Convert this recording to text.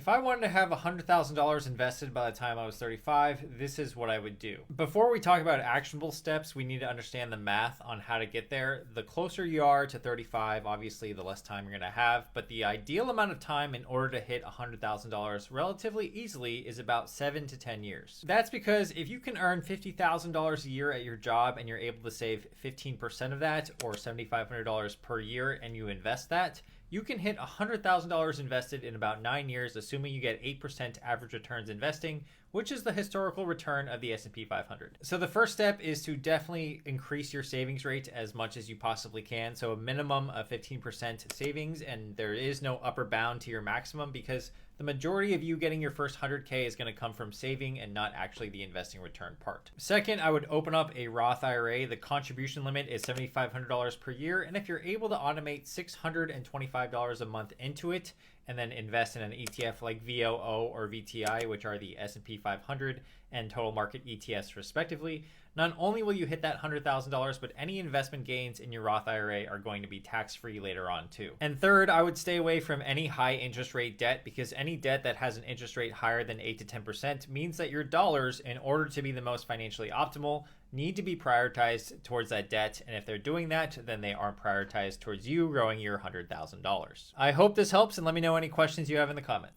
If I wanted to have $100,000 invested by the time I was 35, this is what I would do. Before we talk about actionable steps, we need to understand the math on how to get there. The closer you are to 35, obviously the less time you're going to have, but the ideal amount of time in order to hit $100,000 relatively easily is about 7 to 10 years. That's because if you can earn $50,000 a year at your job and you're able to save 15% of that, or $7,500 per year, and you invest that, you can hit $100,000 invested in about 9 years, assuming you get 8% average returns investing, which is the historical return of the S&P 500. So the first step is to definitely increase your savings rate as much as you possibly can. So a minimum of 15% savings, and there is no upper bound to your maximum because the majority of you getting your first 100K is going to come from saving and not actually the investing return part. Second, I would open up a Roth IRA. The contribution limit is $7,500 per year. And if you're able to automate $625 a month into it, and then invest in an ETF like VOO or VTI, which are the S&P 500 and total market ETFs respectively, not only will you hit that $100,000, but any investment gains in your Roth IRA are going to be tax-free later on too. And third, I would stay away from any high interest rate debt, because any debt that has an interest rate higher than 8 to 10% means that your dollars, in order to be the most financially optimal, need to be prioritized towards that debt. And if they're doing that, then they aren't prioritized towards you growing your $100,000. I hope this helps, and let me know any questions you have in the comments.